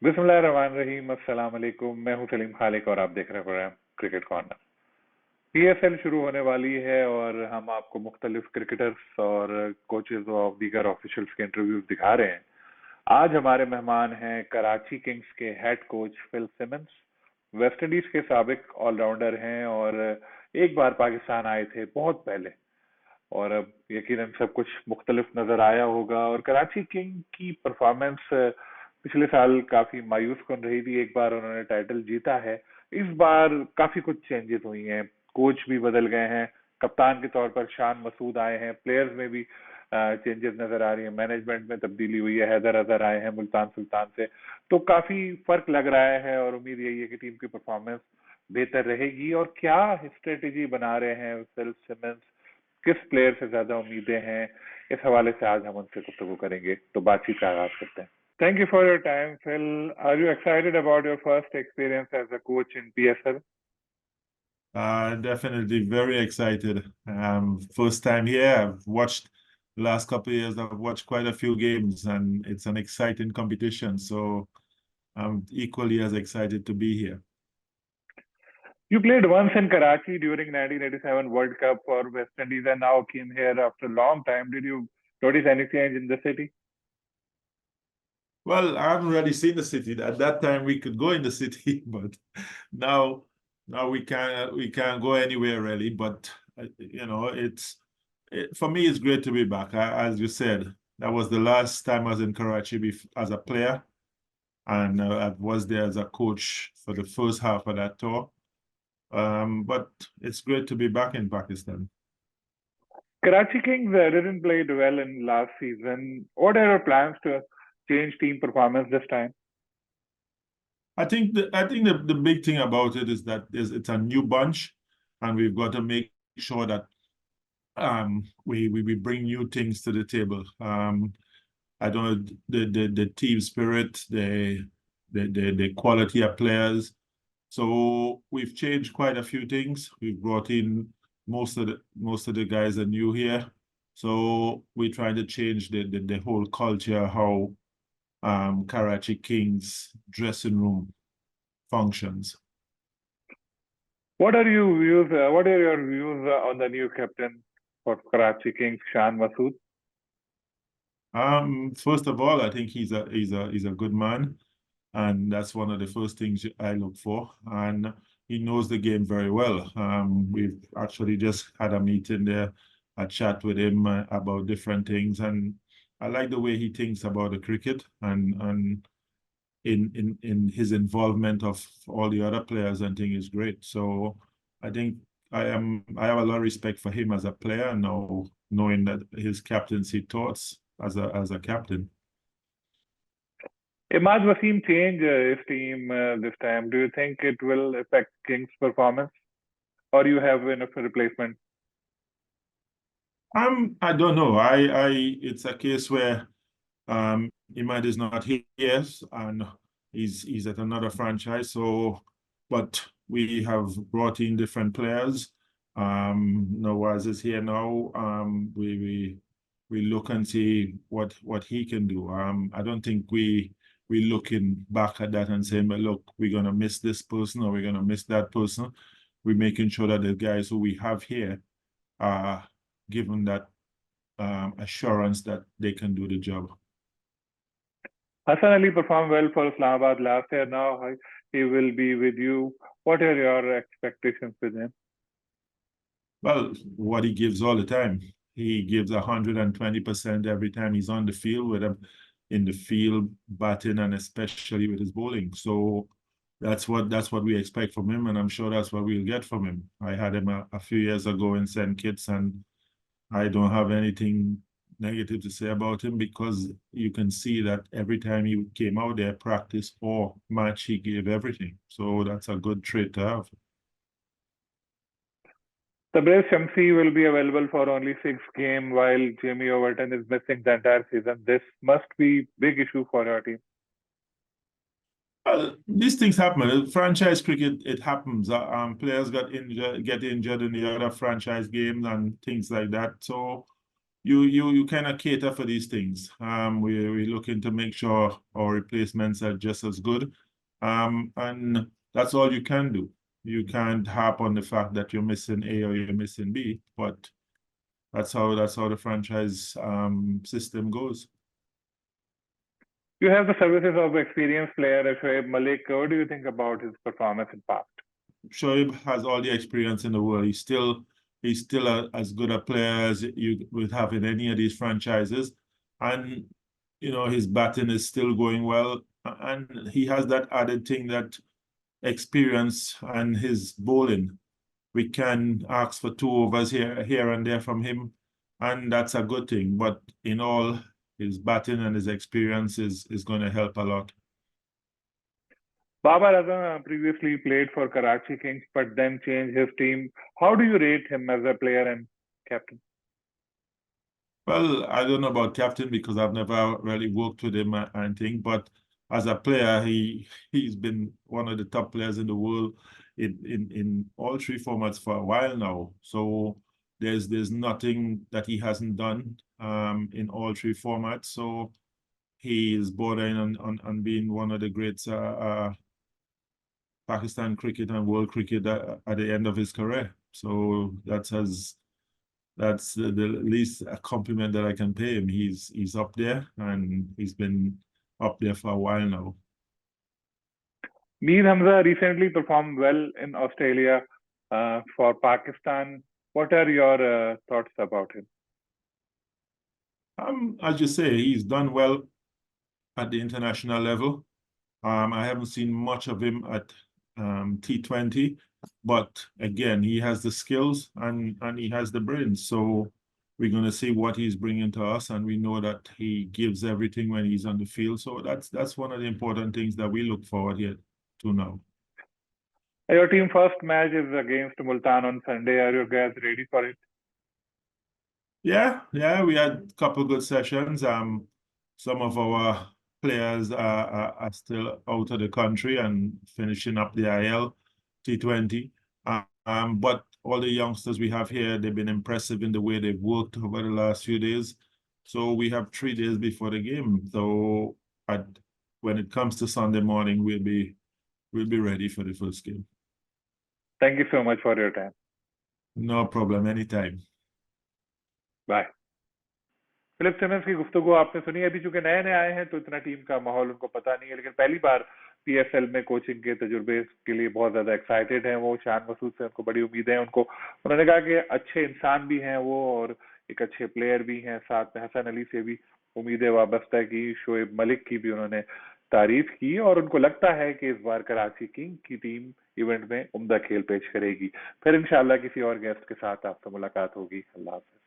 बिस्मिल्लाहिर्रहमानिर्रहीम अस्सलाम वालेकुम। मैं हूं सलीम खालिक और आप देख रहे हैं प्रोग्राम क्रिकेट कॉर्नर। पीएसएल शुरू होने वाली है और हम आपको मुख्तलिफ क्रिकेटर्स और कोचेज और दीगर ऑफिशियल्स के इंटरव्यूज दिखा रहे हैं। आज हमारे मेहमान हैं कराची किंग्स के head coach Phil Simmons. West Indies के साबिक ऑलराउंडर हैं और एक बार पाकिस्तान आए थे बहुत पहले, और अब यकीनन सब कुछ मुख्तलिफ नजर आया होगा। और कराची किंग की परफॉर्मेंस पिछले साल काफी मायूस कन रही थी। एक बार उन्होंने टाइटल जीता है, इस बार काफी कुछ चेंजेस हुई हैं, कोच भी बदल गए हैं, कप्तान के तौर पर शान मसूद आए हैं, प्लेयर्स में भी चेंजेस नजर आ रही है, मैनेजमेंट में तब्दीली हुई है, हैदर अजहर आए हैं मुल्तान सुल्तान से। तो काफी फर्क लग रहा है और उम्मीद यही है कि टीम की परफॉर्मेंस बेहतर रहेगी। और क्या स्ट्रेटेजी बना रहे हैं फिल सिमंस, किस प्लेयर से ज्यादा उम्मीदें हैं, इस हवाले से आज हम उनसे गुफ्तगू करेंगे। तो बातचीत का आगाज करते हैं। Thank you for your time, Phil. Are you excited about your first experience as a coach in PSL? Definitely very excited. First time here. I've watched the last couple of years. I've watched quite a few games, and it's an exciting competition. So I'm equally as excited to be here. You played once in Karachi during 1987 World Cup for West Indies and now came here after a long time. Did you notice any change in the city? Well, I haven't really seen the city. At that time, we could go in the city, but now, now we can't go anywhere really. But for me, it's great to be back. As you said, that was the last time I was in Karachi as a player, and I was there as a coach for the first half of that tour. But it's great to be back in Pakistan. Karachi Kings didn't play well in last season. What are your plans to change team performance this time? I think the big thing about it is that it's a new bunch, and we've got to make sure that we bring new things to the table. I don't know, the team spirit, the quality of players. So we've changed quite a few things. We've brought in most of the guys are new here. So we're trying to change the whole culture, how Karachi Kings dressing room functions. What are what are your views on the new captain for Karachi Kings, Shan Masood? First of all, I think he's a good man, and that's one of the first things I look for. And he knows the game very well. We've actually just had a meeting there, a chat with him about different things, and I like the way he thinks about the cricket and in his involvement of all the other players, and thing is great. So I think I have a lot of respect for him as a player now, knowing that his captaincy thoughts as a captain. Imad Wasim change his team this time. Do you think it will affect Kings' performance, or you have enough replacement? I don't know. It's a case where Imad is not here and he's at another franchise. So, but we have brought in different players. Nawaz is here now. We look and see what he can do. I don't think we looking back at that and saying, "But look, we're gonna miss this person or we're gonna miss that person." We're making sure that the guys who we have here are given that assurance that they can do the job. Hassan Ali performed well for Islamabad last year. Now he will be with you. What are your expectations with him? Well, what he gives all the time. He gives 120% every time he's on the field, whether in the field, batting, and especially with his bowling. So that's what we expect from him, and I'm sure that's what we'll get from him. I had him a few years ago in St. Kitts, and I don't have anything negative to say about him because you can see that every time he came out there, practice or match, he gave everything. So that's a good trait to have. Tabrez Shamsi will be available for only 6 games while Jamie Overton is missing the entire season. This must be big issue for your team. Well, these things happen. Franchise cricket, it happens. Players get injured in the other franchise games and things like that. So you kind of cater for these things. We're looking to make sure our replacements are just as good. And that's all you can do. You can't harp on the fact that you're missing A or you're missing B, but that's how the franchise system goes. You have the services of experienced player Shoaib Malik. What do you think about his performance in past? Shoaib has all the experience in the world. He's still as good a player as you would have in any of these franchises, and his batting is still going well, and he has that added thing, that experience, and his bowling. We can ask for 2 overs here and there from him, and that's a good thing. But in all, his batting and his experience is going to help a lot. Babar Azam previously played for Karachi Kings, but then changed his team. How do you rate him as a player and captain? Well, I don't know about captain because I've never really worked with him, I think, but as a player, he's been one of the top players in the world in all 3 formats for a while now. So there's nothing that he hasn't done in all 3 formats. So he is bordering on being one of the greats Pakistan cricket and world cricket at the end of his career. So that's the least a compliment that I can pay him. He's up there, and he's been up there for a while now. Mir Hamza recently performed well in Australia for Pakistan. What are your thoughts about him? As you say, he's done well at the international level. I haven't seen much of him at T20, but again, he has the skills and he has the brains. So we're going to see what he's bringing to us, and we know that he gives everything when he's on the field. So that's one of the important things that we look forward here to now. Your team first match is against Multan on Sunday. Are you guys ready for it? Yeah, we had a couple good sessions. Some of our players are still out of the country and finishing up the IL T20. But all the youngsters we have here, they've been impressive in the way they've worked over the last few days. So we have 3 days before the game. So when it comes to Sunday morning, we'll be ready for the first game. Thank you so much for your time. No problem, anytime. Bye. Philip Simmons की गुफ्तगू आपने सुनी। अभी चूंकि नए नए आए हैं तो इतना टीम का माहौल उनको पता नहीं है, लेकिन पहली बार पीएसएल में कोचिंग के तजुर्बे के लिए बहुत ज्यादा एक्साइटेड हैं वो। शान मसूद से उनको बड़ी उम्मीद है। उन्होंने कहा कि अच्छे इंसान भी हैं वो और एक अच्छे प्लेयर भी हैं। साथ में हसन अली से भी उम्मीदें वाबस्ता है की। शोएब मलिक की भी उन्होंने तारीफ की और उनको लगता है कि इस बार कराची किंग की टीम इवेंट में उम्दा खेल पेश करेगी। फिर इंशाल्लाह किसी और गेस्ट के साथ आपसे मुलाकात होगी। अल्लाह हाफिज।